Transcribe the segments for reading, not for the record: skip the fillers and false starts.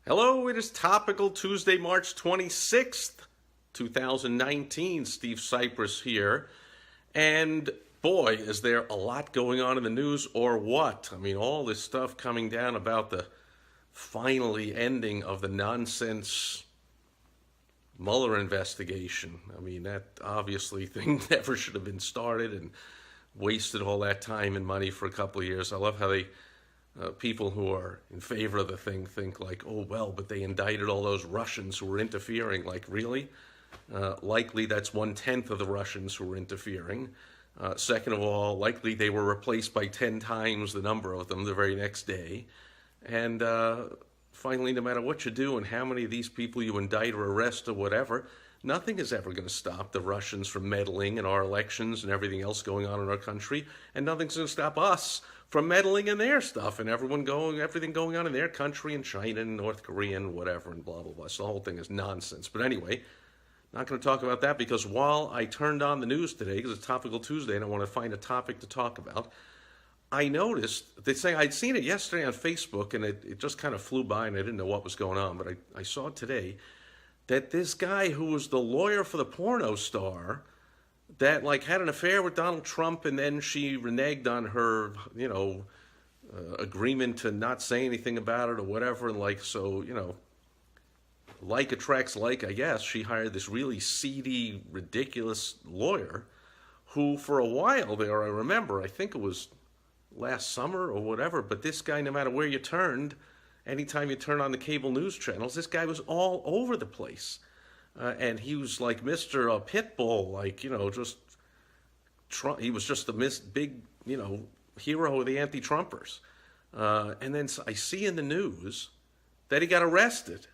Hello, it is Topical Tuesday, March 26th, 2019. Steve Sipress here. And boy, is there a lot going on in the news or what? I mean, all this stuff coming down about the finally ending of the nonsense Mueller investigation. I mean, that obviously thing never should have been started and wasted all that time and money for a couple of years. I love how people who are in favor of the thing think like, oh, well, but they indicted all those Russians who were interfering. Like, really? Likely that's 1/10 of the Russians who were interfering. Second of all, likely they were replaced by 10 times the number of them the very next day. And finally, no matter what you do and how many of these people you indict or arrest or whatever, nothing is ever going to stop the Russians from meddling in our elections and everything else going on in our country, and nothing's going to stop us from meddling in their stuff and everything going on in their country and China and North Korea and whatever and blah, blah, blah. So the whole thing is nonsense. But anyway, not going to talk about that because while I turned on the news today, because it's Topical Tuesday and I want to find a topic to talk about, I noticed, they say I'd seen it yesterday on Facebook and it just kind of flew by and I didn't know what was going on, but I saw it today, that this guy who was the lawyer for the porno star that like had an affair with Donald Trump and then she reneged on her, agreement to not say anything about it or whatever. And like, so, like attracts like, I guess. She hired this really seedy, ridiculous lawyer who for a while there, I remember, I think it was last summer or whatever, but this guy, no matter where you turned, anytime you turn on the cable news channels, this guy was all over the place. And he was like Mr. Pitbull, like, just Trump. He was just the big, hero of the anti-Trumpers. And then I see in the news that he got arrested.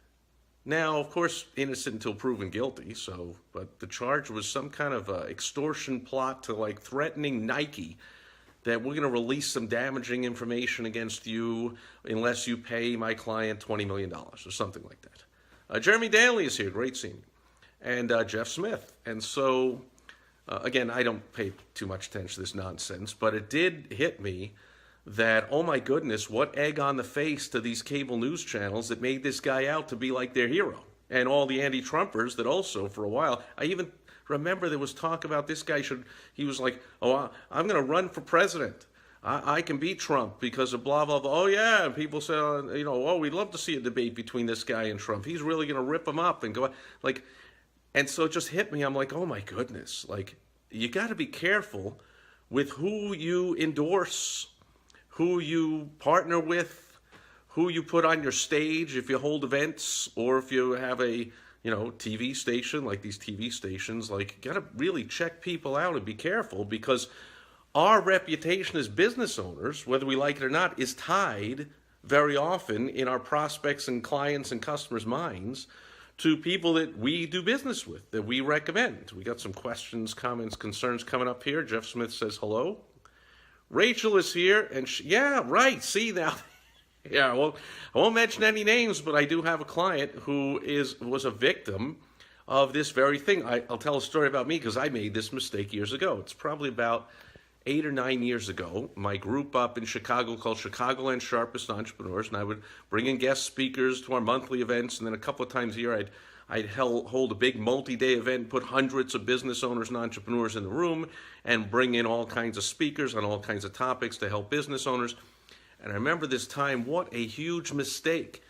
Now, of course, innocent until proven guilty. But the charge was some kind of extortion plot to like threatening Nike that we're going to release some damaging information against you unless you pay my client $20 million or something like that. Jeremy Daly is here, great seeing you, and Jeff Smith. And so, again, I don't pay too much attention to this nonsense, but it did hit me that, oh my goodness, what egg on the face to these cable news channels that made this guy out to be like their hero. And all the anti-Trumpers that also, for a while, I even remember there was talk about this guy he was like, oh, I'm going to run for president. I can beat Trump because of blah, blah, blah. Oh, yeah. And people say, oh, we'd love to see a debate between this guy and Trump. He's really going to rip him up and go like, and so it just hit me. I'm like, oh my goodness. Like, you got to be careful with who you endorse, who you partner with, who you put on your stage if you hold events or if you have a TV station, like these TV stations. Like, you got to really check people out and be careful because our reputation as business owners, whether we like it or not, is tied very often in our prospects and clients and customers' minds to people that we do business with, that we recommend. We got some questions, comments, concerns coming up here. Jeff Smith says hello. Rachel is here, and yeah, right, see now. Yeah, well, I won't mention any names, but I do have a client who was a victim of this very thing. I'll tell a story about me because I made this mistake years ago. It's probably about 8 or 9 years ago. My group up in Chicago called Chicagoland's Sharpest Entrepreneurs, and I would bring in guest speakers to our monthly events, and then a couple of times a year I'd hold a big multi-day event, put hundreds of business owners and entrepreneurs in the room, and bring in all kinds of speakers on all kinds of topics to help business owners. And I remember this time, what a huge mistake.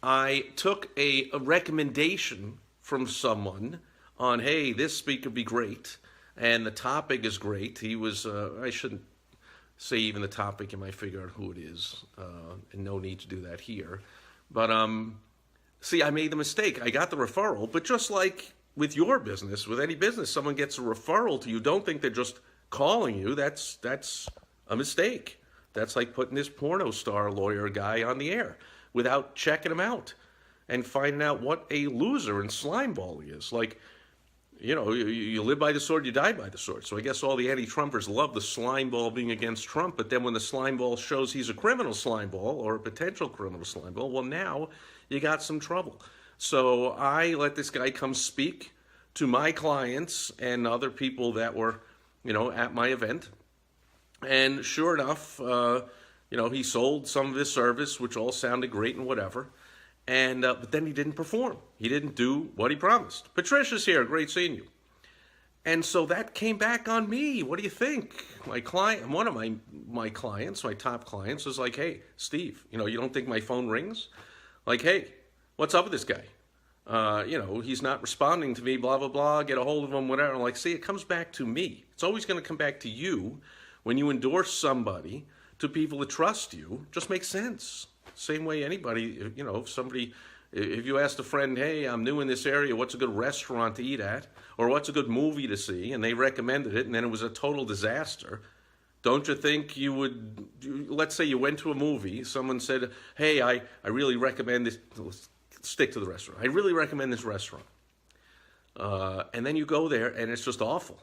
I took a recommendation from someone on, hey, this speaker would be great, and the topic is great. He was, I shouldn't say even the topic, you might figure out who it is, and no need to do that here. But see, I made the mistake. I got the referral, but just like with your business, with any business, someone gets a referral to you, don't think they're just calling you. That's a mistake. That's like putting this porno star lawyer guy on the air without checking him out and finding out what a loser and slimeball he is. Like, you live by the sword, you die by the sword. So I guess all the anti-Trumpers love the slimeball being against Trump, but then when the slimeball shows he's a criminal slimeball or a potential criminal slimeball, well, now you got some trouble. So I let this guy come speak to my clients and other people that were, at my event. And sure enough, he sold some of his service, which all sounded great and whatever. And but then he didn't perform. He didn't do what he promised. Patricia's here. Great seeing you. And so that came back on me. What do you think? My client, one of my clients, my top clients, was like, "Hey, Steve, you don't think my phone rings? Like, hey, what's up with this guy? He's not responding to me, blah, blah, blah, get a hold of him, whatever." I'm like, see, it comes back to me. It's always going to come back to you when you endorse somebody to people that trust you. Just makes sense. Same way anybody, if you asked a friend, "Hey, I'm new in this area, what's a good restaurant to eat at? Or what's a good movie to see?" and they recommended it, and then it was a total disaster, don't you think you would, let's say you went to a movie, someone said, "Hey, I really recommend this," let's stick to the restaurant, "I really recommend this restaurant." And then you go there, and it's just awful.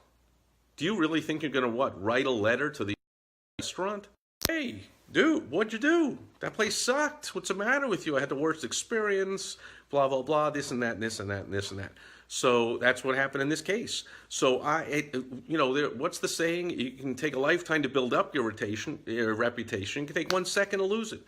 Do you really think you're going to, write a letter to the restaurant? "Hey, dude, what'd you do? That place sucked. What's the matter with you? I had the worst experience, blah, blah, blah, this and that, and this and that, and this and that." So that's what happened in this case. So what's the saying? You can take a lifetime to build up your reputation. You can take 1 second to lose it.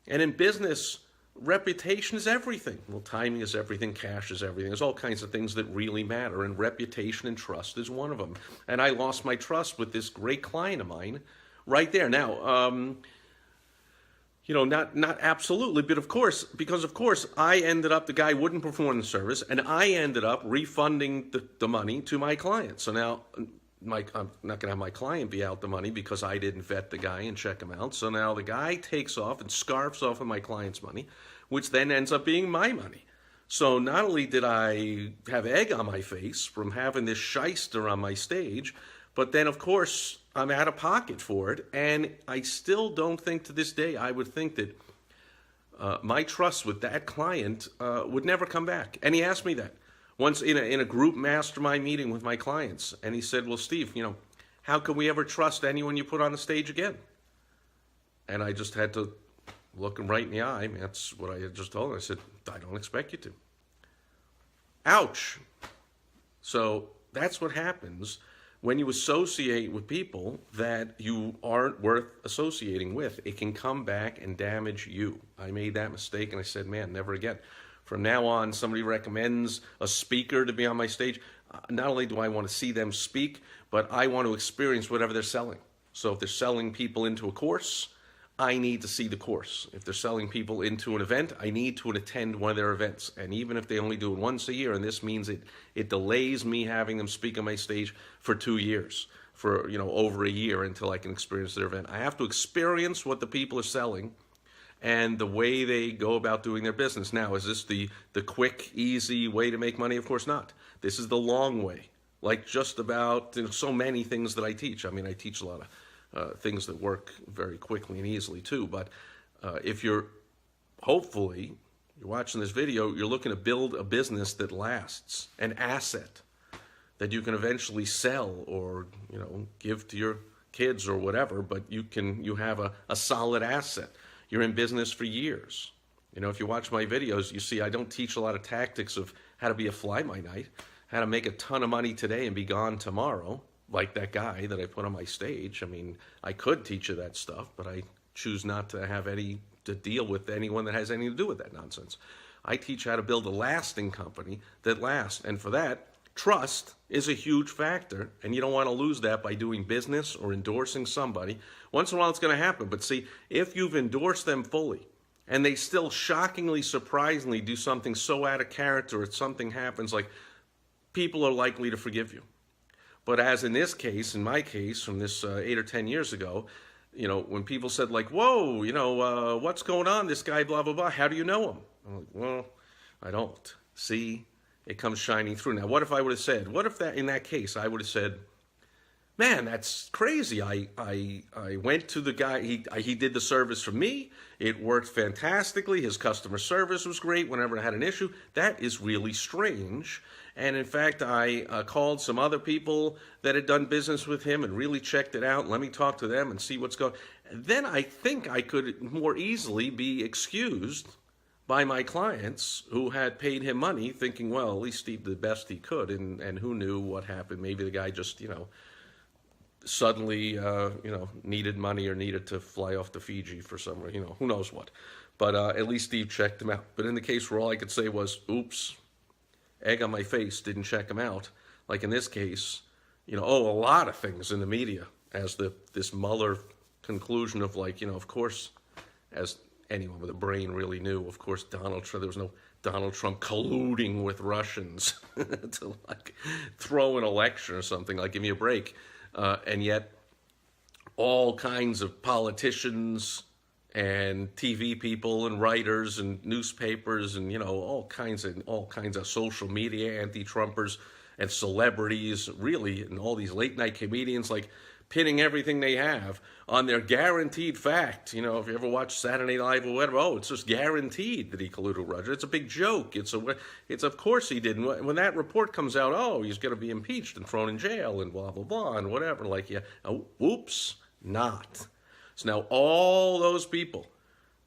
And in business, reputation is everything. Well, timing is everything. Cash is everything. There's all kinds of things that really matter, and reputation and trust is one of them. And I lost my trust with this great client of mine right there. Now, not absolutely, but of course, because of course I ended up, the guy wouldn't perform the service, and I ended up refunding the money to my client. So now I'm not going to have my client be out the money because I didn't vet the guy and check him out. So now the guy takes off and scarfs off of my client's money, which then ends up being my money. So not only did I have egg on my face from having this shyster on my stage, but then, of course, I'm out of pocket for it, and I still don't think to this day, I would think that my trust with that client would never come back. And he asked me that once in a group mastermind meeting with my clients, and he said, "Well, Steve, how can we ever trust anyone you put on the stage again?" And I just had to look him right in the eye. That's what I had just told him. I said, "I don't expect you to." Ouch. So that's what happens when you associate with people that you aren't worth associating with. It can come back and damage you. I made that mistake, and I said, man, never again. From now on, somebody recommends a speaker to be on my stage. Not only do I want to see them speak, but I want to experience whatever they're selling. So if they're selling people into a course, I need to see the course. If they're selling people into an event, I need to attend one of their events. And even if they only do it once a year, and this means it delays me having them speak on my stage for 2 years, for over a year until I can experience their event. I have to experience what the people are selling and the way they go about doing their business. Now, is this the quick, easy way to make money? Of course not. This is the long way, like just about so many things that I teach. I mean, I teach a lot of things that work very quickly and easily too. But if hopefully, you're watching this video, you're looking to build a business that lasts, an asset that you can eventually sell or, give to your kids or whatever, but you have a solid asset. You're in business for years. If you watch my videos, you see I don't teach a lot of tactics of how to be a fly-by-night, how to make a ton of money today and be gone tomorrow, like that guy that I put on my stage. I mean, I could teach you that stuff, but I choose not to have to deal with anyone that has anything to do with that nonsense. I teach how to build a lasting company that lasts. And for that, trust is a huge factor. And you don't want to lose that by doing business or endorsing somebody. Once in a while, it's going to happen. But see, if you've endorsed them fully and they still shockingly, surprisingly do something so out of character, or something happens, like, people are likely to forgive you. But as in this case, in my case, from this 8 or 10 years ago, when people said like, "Whoa, what's going on? This guy, blah, blah, blah. How do you know him?" I'm like, well, I don't. See, it comes shining through. Now, what if I would have said, in that case, I would have said, "Man, that's crazy. I went to the guy, he did the service for me. It worked fantastically. His customer service was great whenever I had an issue. That is really strange. And in fact, I called some other people that had done business with him and really checked it out. Let me talk to them and see what's going on." Then I think I could more easily be excused by my clients who had paid him money, thinking, well, at least he did the best he could. And who knew what happened? Maybe the guy just, suddenly, needed money or needed to fly off to Fiji for somewhere, who knows what. But at least Steve checked him out. But in the case where all I could say was, oops, egg on my face, didn't check him out. Like in this case, a lot of things in the media as this Mueller conclusion of of course, as anyone with a brain really knew, of course, there was no Donald Trump colluding with Russians to throw an election or something, give me a break. And yet all kinds of politicians and TV people and writers and newspapers and all kinds of social media anti-Trumpers and celebrities, really, and all these late night comedians pinning everything they have on their guaranteed fact. If you ever watch Saturday Night Live or whatever, it's just guaranteed that he colluded with Russia. It's a big joke. It's of course he did. And when that report comes out, he's going to be impeached and thrown in jail and blah blah blah and whatever. Whoops, not. So now all those people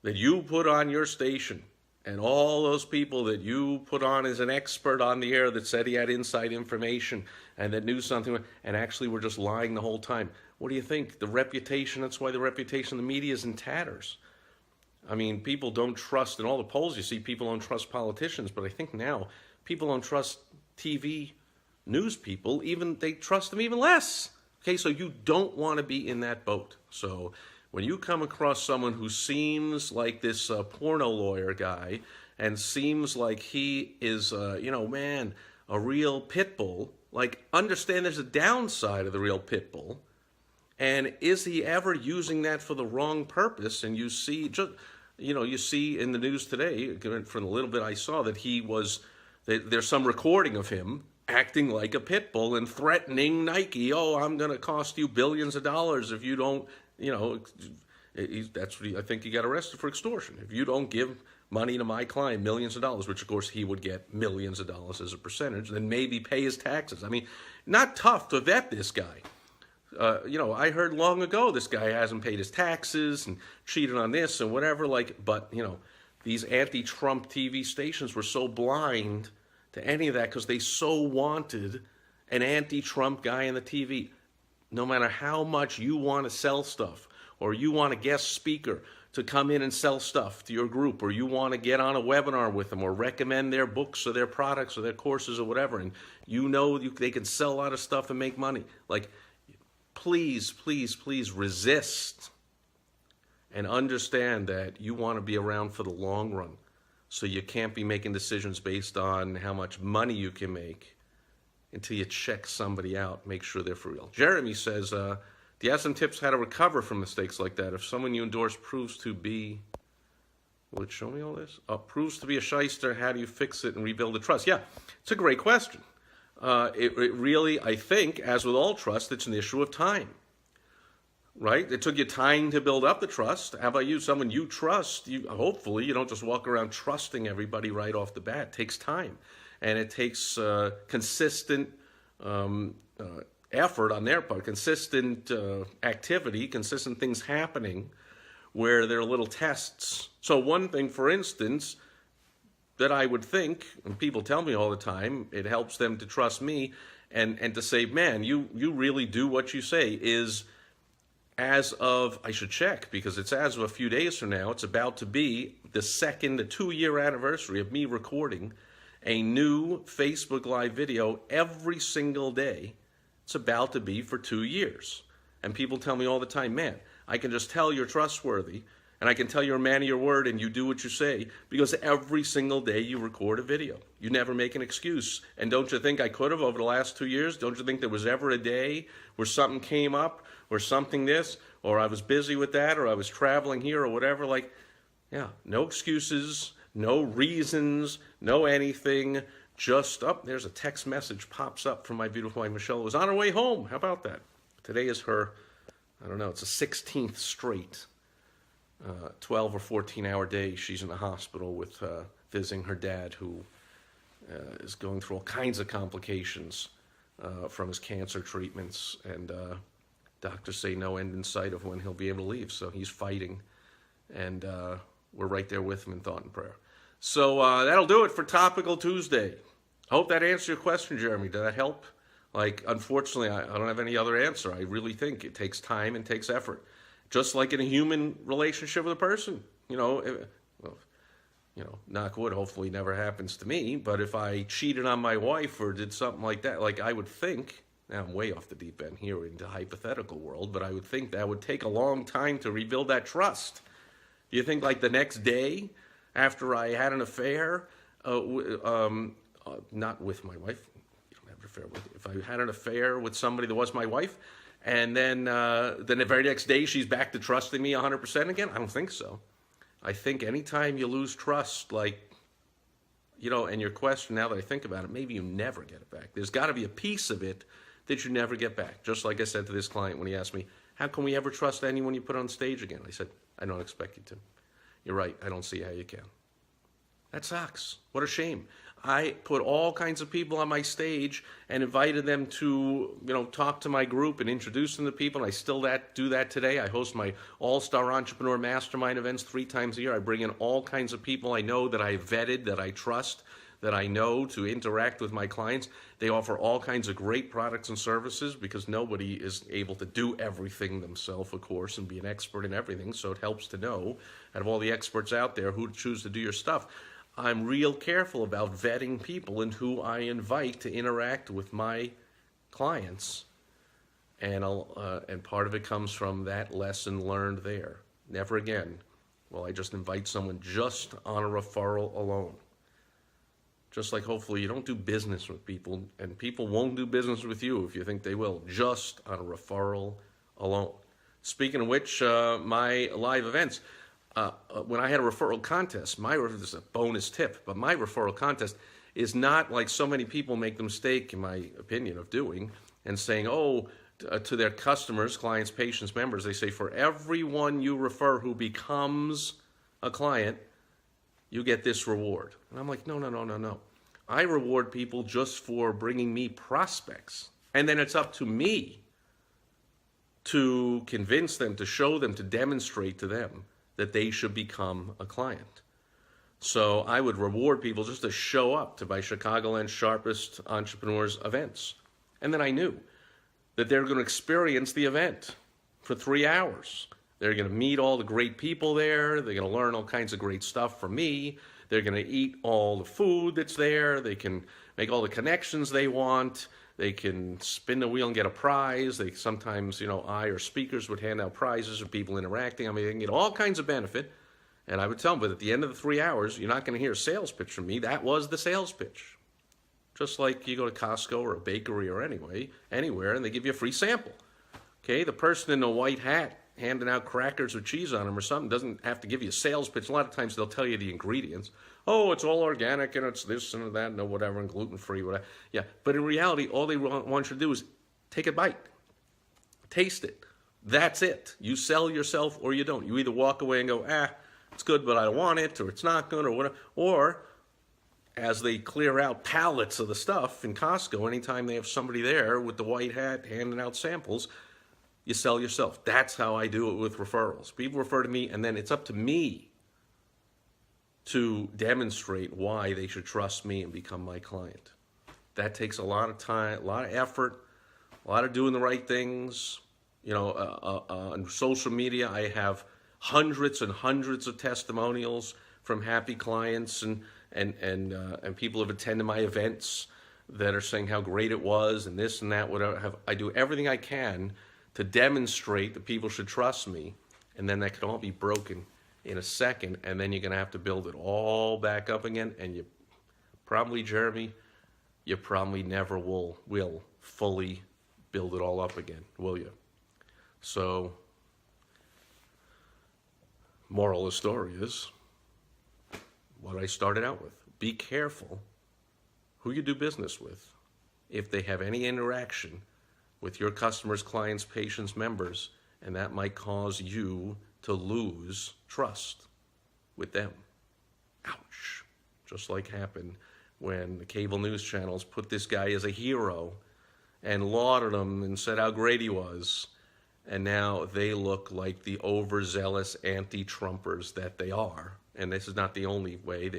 that you put on your station and all those people that you put on as an expert on the air that said he had inside information and that knew something and actually were just lying the whole time. What do you think? The reputation, that's why the reputation of the media is in tatters. I mean, people don't trust, in all the polls you see, people don't trust politicians, but I think now people don't trust TV news people, they trust them even less. Okay, so you don't want to be in that boat. So when you come across someone who seems like this porno lawyer guy and seems like he is, a real pit bull, understand there's a downside of the real pit bull. And is he ever using that for the wrong purpose? And you see, you see in the news today, from the little bit I saw, that there's some recording of him acting like a pit bull and threatening Nike. I'm going to cost you billions of dollars if you don't, that's what I think he got arrested for extortion. If you don't give money to my client, millions of dollars, which of course he would get millions of dollars as a percentage, then maybe pay his taxes. I mean, not tough to vet this guy. I heard long ago this guy hasn't paid his taxes and cheated on this and whatever, but these anti-Trump TV stations were so blind to any of that because they so wanted an anti-Trump guy in the TV. No matter how much you want to sell stuff or you want a guest speaker to come in and sell stuff to your group, or you want to get on a webinar with them or recommend their books or their products or their courses or whatever, and they can sell a lot of stuff and make money. Please, please, please resist and understand that you want to be around for the long run. So you can't be making decisions based on how much money you can make until you check somebody out, make sure they're for real. Jeremy says, do you have some tips how to recover from mistakes like that? If someone you endorse proves to be, will it show me all this? Proves to be a shyster, how do you fix it and rebuild the trust? Yeah, it's a great question. It really, I think, as with all trust, it's an issue of time, right? It took you time to build up the trust. How about you? Someone you trust, hopefully you don't just walk around trusting everybody right off the bat. It takes time, and it takes consistent effort on their part, consistent activity, consistent things happening where there are little tests. So one thing, for instance, that I would think, and people tell me all the time, it helps them to trust me and to say, man, you really do what you say, is as of, I should check, because it's as of a few days from now, it's about to be the 2-year anniversary of me recording a new Facebook Live video every single day. It's about to be for 2 years. And people tell me all the time, man, I can just tell you're trustworthy, and I can tell you're a man of your word and you do what you say, because every single day you record a video. You never make an excuse. And don't you think I could have over the last 2 years? Don't you think there was ever a day where something came up, or something this, or I was busy with that, or I was traveling here, or whatever? Yeah, no excuses, no reasons, no anything. Just there's a text message pops up from my beautiful wife, Michelle. It was on her way home. How about that? Today is her, I don't know, it's the 16th straight 12 or 14-hour day she's in the hospital with visiting her dad, who is going through all kinds of complications from his cancer treatments, and doctors say no end in sight of when he'll be able to leave. So he's fighting, and we're right there with him in thought and prayer. So that'll do it for Topical Tuesday. I hope that answered your question, Jeremy. Did that help? Unfortunately, I don't have any other answer. I really think it takes time and takes effort. Just like in a human relationship with a person. knock wood, hopefully never happens to me. But if I cheated on my wife or did something like that, like I would think, now I'm way off the deep end here into hypothetical world, but I would think that would take a long time to rebuild that trust. Do you think like the next day after I had an affair, not with my wife, you don't have an affair with, if I had an affair with somebody that was my wife, and then the very next day she's back to trusting me 100% again? I don't think so. I think anytime you lose trust, like, and your question, now that I think about it, maybe you never get it back. There's got to be a piece of it that you never get back. Just like I said to this client when he asked me, how can we ever trust anyone you put on stage again? I said, I don't expect you to. You're right, I don't see how you can. That sucks. What a shame. I put all kinds of people on my stage and invited them to, talk to my group and introduce them to people. And I still do that today. I host my All-Star Entrepreneur Mastermind events 3 times a year. I bring in all kinds of people I know that I vetted, that I trust, that I know to interact with my clients. They offer all kinds of great products and services because nobody is able to do everything themselves, of course, and be an expert in everything. So it helps to know, out of all the experts out there, who to choose to do your stuff. I'm real careful about vetting people and who I invite to interact with my clients, and part of it comes from that lesson learned there. Never again will I just invite someone just on a referral alone. Just like hopefully you don't do business with people, and people won't do business with you if you think they will, just on a referral alone. Speaking of which, my live events, when I had a referral contest, this is a bonus tip, but my referral contest is not like so many people make the mistake, in my opinion, of doing, and saying, to their customers, clients, patients, members, they say, for everyone you refer who becomes a client, you get this reward. And I'm like, no. I reward people just for bringing me prospects. And then it's up to me to convince them, to show them, to demonstrate to them that they should become a client. So I would reward people just to show up to my Chicagoland's Sharpest Entrepreneurs events. And then I knew that they're going to experience the event for 3 hours. They're going to meet all the great people there. They're going to learn all kinds of great stuff from me. They're going to eat all the food that's there. They can make all the connections they want. They can spin the wheel and get a prize. They sometimes, I or speakers would hand out prizes or people interacting. I mean, they can get all kinds of benefit. And I would tell them, but at the end of the 3 hours, you're not going to hear a sales pitch from me. That was the sales pitch. Just like you go to Costco or a bakery or anywhere, and they give you a free sample. Okay, the person in the white hat handing out crackers with cheese on them or something doesn't have to give you a sales pitch. A lot of times they'll tell you the ingredients. Oh, it's all organic and it's this and that and whatever and gluten-free, whatever. Yeah, but in reality, all they want you to do is take a bite, taste it. That's it. You sell yourself or you don't. You either walk away and go, it's good, but I don't want it, or it's not good, or whatever. Or as they clear out pallets of the stuff in Costco, anytime they have somebody there with the white hat handing out samples, you sell yourself. That's how I do it with referrals. People refer to me, and then it's up to me to demonstrate why they should trust me and become my client. That takes a lot of time, a lot of effort, a lot of doing the right things. On social media, I have hundreds and hundreds of testimonials from happy clients and people who have attended my events that are saying how great it was and this and that, whatever. I do everything I can to demonstrate that people should trust me, and then that can all be broken in a second, and then you're going to have to build it all back up again, and you probably, Jeremy, you probably never will fully build it all up again, will you? So, moral of the story is what I started out with. Be careful who you do business with. If they have any interaction with your customers, clients, patients, members, and that might cause you to lose trust with them. Ouch. Just like happened when the cable news channels put this guy as a hero and lauded him and said how great he was. And now they look like the overzealous anti-Trumpers that they are. And this is not the only way.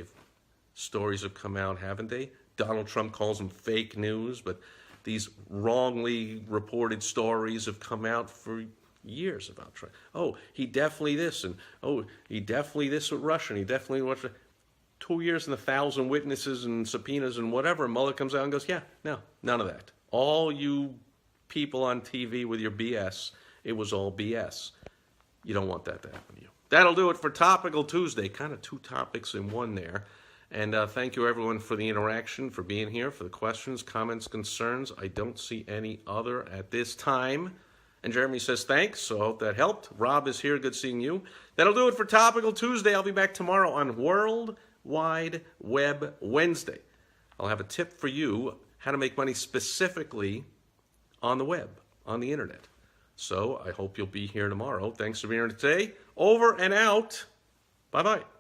Stories have come out, haven't they? Donald Trump calls them fake news, but these wrongly reported stories have come out for years about Trump. Oh, he definitely this, and oh, he definitely this with Russia, and he definitely Russia. 2 years and 1,000 witnesses and subpoenas and whatever, Mueller comes out and goes, yeah, no, none of that. All you people on TV with your BS, it was all BS. You don't want that to happen to you. That'll do it for Topical Tuesday. Kind of 2 topics in one there. And thank you, everyone, for the interaction, for being here, for the questions, comments, concerns. I don't see any other at this time. And Jeremy says thanks, so I hope that helped. Rob is here. Good seeing you. That'll do it for Topical Tuesday. I'll be back tomorrow on World Wide Web Wednesday. I'll have a tip for you how to make money specifically on the web, on the internet. So I hope you'll be here tomorrow. Thanks for being here today. Over and out. Bye-bye.